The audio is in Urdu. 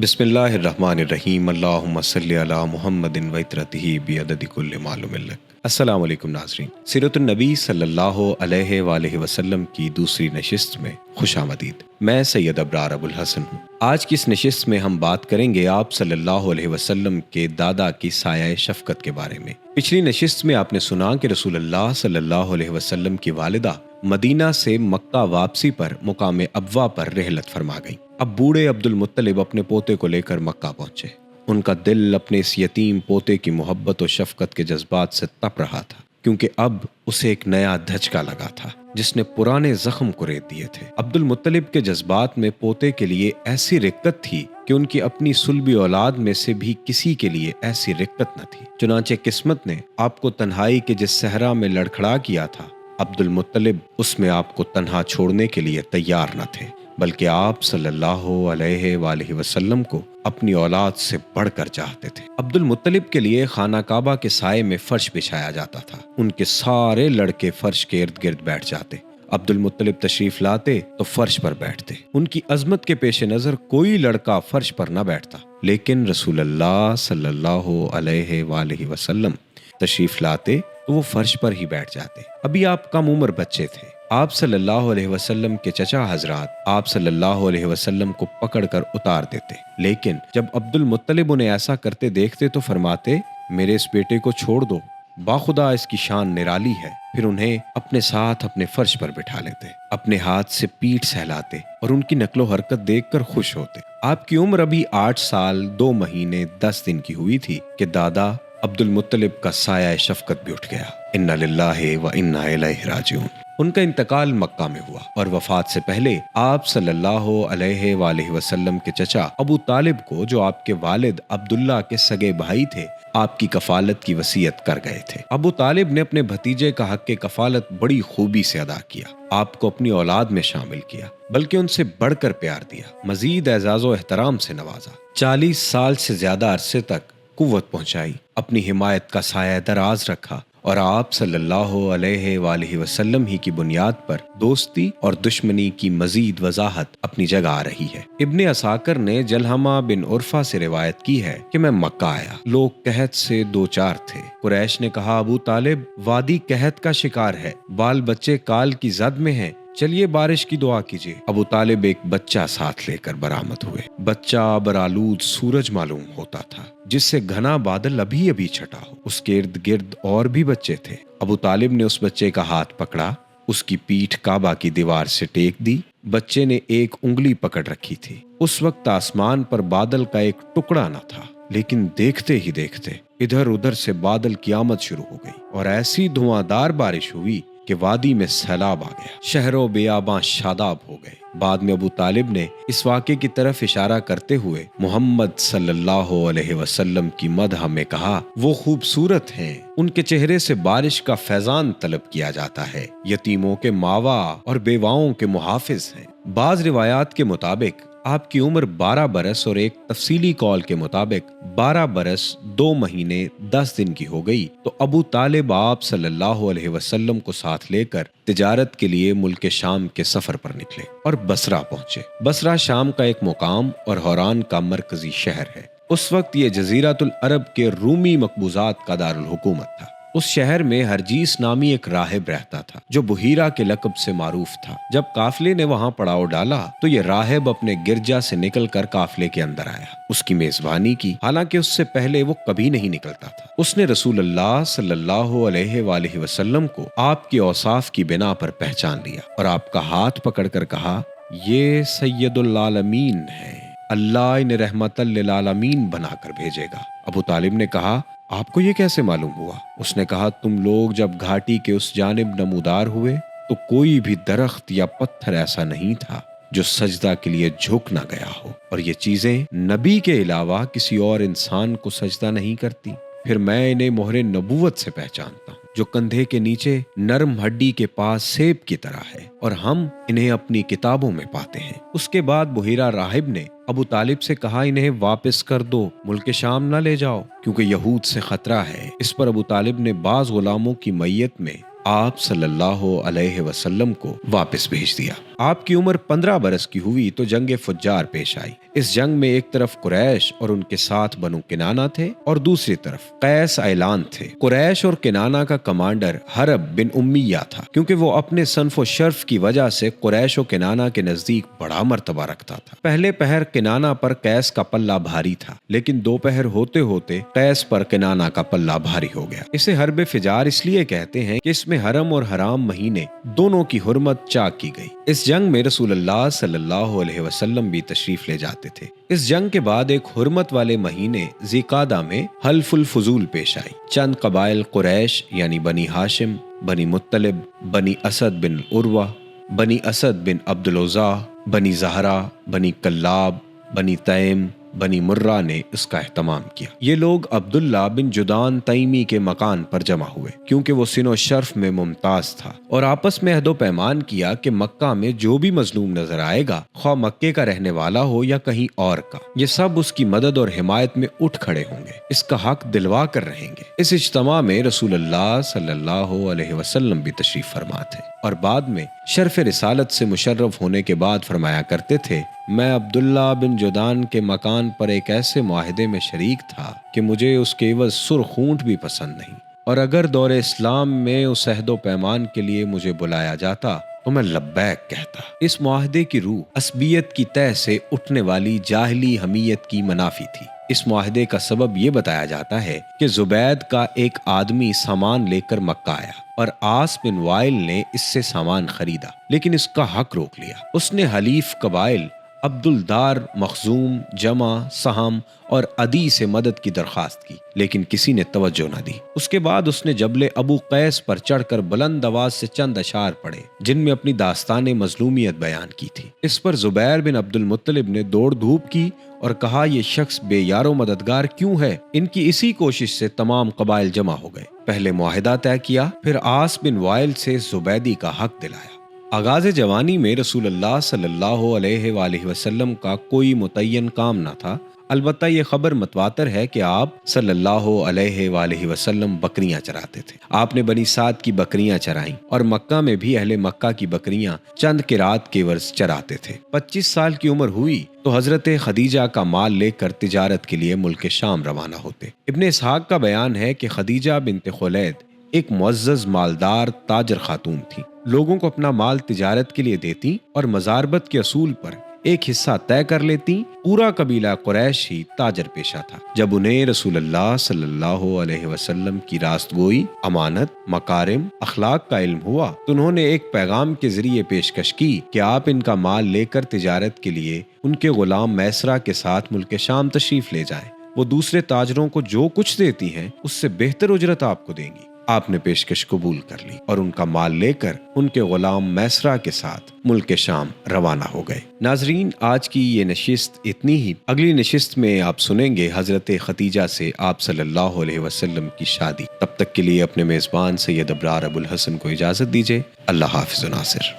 بسم اللہ الرحمن الرحیم اللہم صلی علی محمد وطرتہ بعدد کل معلوم لک۔ السلام علیکم ناظرین، سیرت النبی صلی اللہ علیہ وآلہ وسلم کی دوسری نشست میں خوش آمدید۔ میں سید ابرار ابوالحسن ہوں۔ آج کی اس نشست میں ہم بات کریں گے آپ صلی اللہ علیہ وسلم کے دادا کی سایہ شفقت کے بارے میں۔ پچھلی نشست میں آپ نے سنا کہ رسول اللہ صلی اللہ علیہ وسلم کی والدہ مدینہ سے مکہ واپسی پر مقام ابوا پر رحلت فرما گئی۔ اب بوڑھے عبد المطلب اپنے پوتے کو لے کر مکہ پہنچے۔ ان کا دل اپنے اس یتیم پوتے کی محبت و شفقت کے جذبات سے تپ رہا تھا، کیونکہ اب اسے ایک نیا دھچکا لگا تھا جس نے پرانے زخم کو ریت دیے تھے۔ عبد المطلب کے جذبات میں پوتے کے لیے ایسی رقت تھی کہ ان کی اپنی صلبی اولاد میں سے بھی کسی کے لیے ایسی رقت نہ تھی۔ چنانچہ قسمت نے آپ کو تنہائی کے جس صحرا میں لڑکھڑا کیا تھا، عبد المطلب اس میں آپ کو تنہا چھوڑنے کے لیے تیار نہ تھے، بلکہ آپ صلی اللہ علیہ وآلہ وسلم کو اپنی اولاد سے بڑھ کر چاہتے تھے۔ عبد المطلب کے لیے خانہ کعبہ کے سائے میں فرش بچھایا جاتا تھا۔ ان کے سارے لڑکے فرش کے ارد گرد بیٹھ جاتے۔ عبد المطلب تشریف لاتے تو فرش پر بیٹھتے۔ ان کی عظمت کے پیش نظر کوئی لڑکا فرش پر نہ بیٹھتا، لیکن رسول اللہ صلی اللہ علیہ وآلہ وسلم تشریف لاتے تو وہ فرش پر ہی بیٹھ جاتے۔ ابھی آپ کم عمر بچے تھے۔ آپ صلی اللہ علیہ وسلم کے چچا حضرات آپ صلی اللہ علیہ وسلم کو پکڑ کر اتار دیتے، لیکن جب عبد المطلب انہیں ایسا کرتے دیکھتے تو فرماتے، میرے اس بیٹے کو چھوڑ دو، باخدا اس کی شان نرالی ہے۔ پھر انہیں اپنے ساتھ اپنے فرش پر بٹھا لیتے، اپنے ہاتھ سے پیٹھ سہلاتے اور ان کی نقل و حرکت دیکھ کر خوش ہوتے۔ آپ کی عمر ابھی 8 سال 2 مہینے 10 دن کی ہوئی تھی کہ دادا عبد المطلب کا سایہ شفقت بھی اٹھ گیا۔ انا للہ و انا الیہ راجعون۔ ان کا انتقال مکہ میں ہوا اور وفات سے پہلے آپ صلی اللہ علیہ وآلہ وسلم کے چچا ابو طالب کو، جو آپ کے والد عبداللہ کے سگے بھائی تھے، آپ کی کفالت کی وصیت کر گئے تھے۔ ابو طالب نے اپنے بھتیجے کا حق کفالت بڑی خوبی سے ادا کیا، آپ کو اپنی اولاد میں شامل کیا، بلکہ ان سے بڑھ کر پیار دیا، مزید اعزاز و احترام سے نوازا۔ 40 سال سے زیادہ عرصے تک قوت پہنچائی، اپنی حمایت کا سایہ دراز رکھا، اور آپ صلی اللہ علیہ وآلہ وسلم ہی کی بنیاد پر دوستی اور دشمنی کی مزید وضاحت اپنی جگہ آ رہی ہے۔ ابن عساکر نے جلحمہ بن عرفہ سے روایت کی ہے کہ میں مکہ آیا، لوگ قحط سے دوچار تھے۔ قریش نے کہا، ابو طالب وادی قحط کا شکار ہے، بال بچے کال کی زد میں ہیں، چلیے بارش کی دعا کیجیے۔ ابو طالب ایک بچہ ساتھ لے کر برآمد ہوئے۔ بچہ ابرآلود سورج معلوم ہوتا تھا، جس سے گھنا بادل ابھی ابھی چھٹا ہو۔ اس کے ارد گرد اور بھی بچے تھے۔ ابو طالب نے اس بچے کا ہاتھ پکڑا، اس کی پیٹھ کعبہ کی دیوار سے ٹیک دی۔ بچے نے ایک انگلی پکڑ رکھی تھی۔ اس وقت آسمان پر بادل کا ایک ٹکڑا نہ تھا، لیکن دیکھتے ہی دیکھتے ادھر ادھر سے بادل کی آمد شروع ہو گئی اور ایسی دھواں دار بارش ہوئی کہ وادی میں سیلاب آ گیا، شہر و بیاباں شاداب ہو گئے۔ بعد میں ابو طالب نے اس واقعے کی طرف اشارہ کرتے ہوئے محمد صلی اللہ علیہ وسلم کی مدح میں کہا، وہ خوبصورت ہیں، ان کے چہرے سے بارش کا فیضان طلب کیا جاتا ہے، یتیموں کے ماوا اور بیواؤں کے محافظ ہیں۔ بعض روایات کے مطابق آپ کی عمر 12 برس اور ایک تفصیلی قول کے مطابق 12 برس 2 مہینے 10 دن کی ہو گئی تو ابو طالب آپ صلی اللہ علیہ وسلم کو ساتھ لے کر تجارت کے لیے ملک شام کے سفر پر نکلے اور بصرہ پہنچے۔ بصرہ شام کا ایک مقام اور حوران کا مرکزی شہر ہے۔ اس وقت یہ جزیرۃ العرب کے رومی مقبوضات کا دارالحکومت تھا۔ اس شہر میں ہرجیس نامی ایک راہب رہتا تھا جو بحیرہ کے لقب سے معروف تھا۔ جب قافلے نے وہاں پڑاؤ ڈالا تو یہ راہب اپنے گرجا سے نکل کر قافلے کے اندر آیا، اس کی میزبانی کی، حالانکہ اس سے پہلے وہ کبھی نہیں نکلتا تھا۔ اس نے رسول اللہ صلی اللہ علیہ وآلہ وسلم کو آپ کے اوصاف کی بنا پر پہچان لیا اور آپ کا ہاتھ پکڑ کر کہا، یہ سید العالمین ہے، اللہ انہیں رحمت للعالمین بنا کر بھیجے گا۔ ابو طالب نے کہا، آپ کو یہ کیسے معلوم ہوا؟ اس نے کہا، تم لوگ جب گھاٹی کے اس جانب نمودار ہوئے تو کوئی بھی درخت یا پتھر ایسا نہیں تھا جو سجدہ کے لیے جھک نہ گیا ہو، اور یہ چیزیں نبی کے علاوہ کسی اور انسان کو سجدہ نہیں کرتی۔ پھر میں انہیں مہر نبوت سے پہچانتا ہوں، جو کندھے کے نیچے نرم ہڈی کے پاس سیب کی طرح ہے، اور ہم انہیں اپنی کتابوں میں پاتے ہیں۔ اس کے بعد بحیرہ راہب نے ابو طالب سے کہا، انہیں واپس کر دو، ملک شام نہ لے جاؤ، کیونکہ یہود سے خطرہ ہے۔ اس پر ابو طالب نے بعض غلاموں کی میت میں آپ صلی اللہ علیہ وسلم کو واپس بھیج دیا۔ آپ کی عمر 15 برس کی ہوئی تو جنگ فجار پیش آئی۔ اس جنگ میں ایک طرف قریش اور ان کے ساتھ بنو کنانہ تھے اور دوسری طرف قیس اعلان تھے۔ قریش اور کنانہ کا کمانڈر حرب بن امیہ تھا، کیونکہ وہ اپنے صنف و شرف کی وجہ سے قریش و کنانہ کے نزدیک بڑا مرتبہ رکھتا تھا۔ پہلے پہر کنانہ پر قیس کا پلہ بھاری تھا، لیکن دوپہر ہوتے ہوتے قیس پر کنانہ کا پلہ بھاری ہو گیا۔ اسے حرب فجار اس لیے کہتے ہیں کہ اس میں حرم اور حرام مہینے دونوں کی حرمت چاک کی گئی۔ اس جنگ میں رسول اللہ صلی اللہ علیہ وسلم بھی تشریف لے جاتے تھے۔ اس جنگ کے بعد ایک حرمت والے مہینے ذی القعدہ میں حلف الفضول پیش آئی۔ چند قبائل قریش یعنی بنی ہاشم، بنی مطلب، بنی اسد بن عروہ، بنی اسد بن عبد العزیٰ، بنی زہرہ، بنی کلاب، بنی تیم، بنی مرہ نے اس کا اہتمام کیا۔ یہ لوگ عبداللہ بن جدعان تیمی کے مکان پر جمع ہوئے، کیونکہ وہ سن و شرف میں ممتاز تھا، اور آپس میں عہد و پیمان کیا کہ مکہ میں جو بھی مظلوم نظر آئے گا، خواہ مکے کا رہنے والا ہو یا کہیں اور کا، یہ سب اس کی مدد اور حمایت میں اٹھ کھڑے ہوں گے، اس کا حق دلوا کر رہیں گے۔ اس اجتماع میں رسول اللہ صلی اللہ علیہ وسلم بھی تشریف فرما تھے، اور بعد میں شرف رسالت سے مشرف ہونے کے بعد فرمایا کرتے تھے، میں عبداللہ بن جدعان کے مکان پر ایک ایسے معاہدے میں شریک تھا کہ مجھے اس کے عوض سرخ اونٹ بھی پسند نہیں، اور اگر دور اسلام میں اس عہد و پیمان کے لیے مجھے بلایا جاتا تو میں لبیک کہتا۔ اس معاہدے کی روح عصبیت کی تہ سے اٹھنے والی جاہلی حمیت کی منافی تھی۔ اس معاہدے کا سبب یہ بتایا جاتا ہے کہ زبید کا ایک آدمی سامان لے کر مکہ آیا اور عاص بن وائل نے اس سے سامان خریدا، لیکن اس کا حق روک لیا۔ اس نے حلیف قبائل عبد الدار، مخزوم، جمع، سہم اور عدی سے مدد کی درخواست کی، لیکن کسی نے توجہ نہ دی۔ اس کے بعد اس نے جبل ابو قیس پر چڑھ کر بلند آواز سے چند اشعار پڑھے، جن میں اپنی داستان مظلومیت بیان کی تھی۔ اس پر زبیر بن عبد المطلب نے دوڑ دھوپ کی اور کہا، یہ شخص بے یار و مددگار کیوں ہے؟ ان کی اسی کوشش سے تمام قبائل جمع ہو گئے۔ پہلے معاہدہ طے کیا، پھر عاص بن وائل سے زبیدی کا حق دلایا۔ آغاز جوانی میں رسول اللہ صلی اللہ علیہ وآلہ وسلم کا کوئی متعین کام نہ تھا، البتہ یہ خبر متواتر ہے کہ آپ صلی اللہ علیہ وآلہ وسلم بکریاں چراتے تھے۔ آپ نے بنی سعد کی بکریاں چرائیں، اور مکہ میں بھی اہل مکہ کی بکریاں چند قرات کے عوض چراتے تھے۔ 25 سال کی عمر ہوئی تو حضرت خدیجہ کا مال لے کر تجارت کے لیے ملک شام روانہ ہوتے۔ ابن اسحاق کا بیان ہے کہ خدیجہ بنت خولید ایک معزز مالدار تاجر خاتون تھی، لوگوں کو اپنا مال تجارت کے لیے دیتی اور مزاربت کے اصول پر ایک حصہ طے کر لیتی۔ پورا قبیلہ قریش ہی تاجر پیشہ تھا۔ جب انہیں رسول اللہ صلی اللہ علیہ وسلم کی راست گوئی، امانت، مکارم، اخلاق کا علم ہوا تو انہوں نے ایک پیغام کے ذریعے پیشکش کی کہ آپ ان کا مال لے کر تجارت کے لیے ان کے غلام میسرہ کے ساتھ ملک شام تشریف لے جائیں، وہ دوسرے تاجروں کو جو کچھ دیتی ہیں اس سے بہتر اجرت آپ کو دیں گی۔ آپ نے پیشکش قبول کر لی اور ان کا مال لے کر ان کے غلام میسرہ کے ساتھ ملک شام روانہ ہو گئے۔ ناظرین، آج کی یہ نشست اتنی ہی۔ اگلی نشست میں آپ سنیں گے حضرت خدیجہ سے آپ صلی اللہ علیہ وسلم کی شادی۔ تب تک کے لیے اپنے میزبان سید ابرار ابو الحسن کو اجازت دیجیے۔ اللہ حافظ و ناصر۔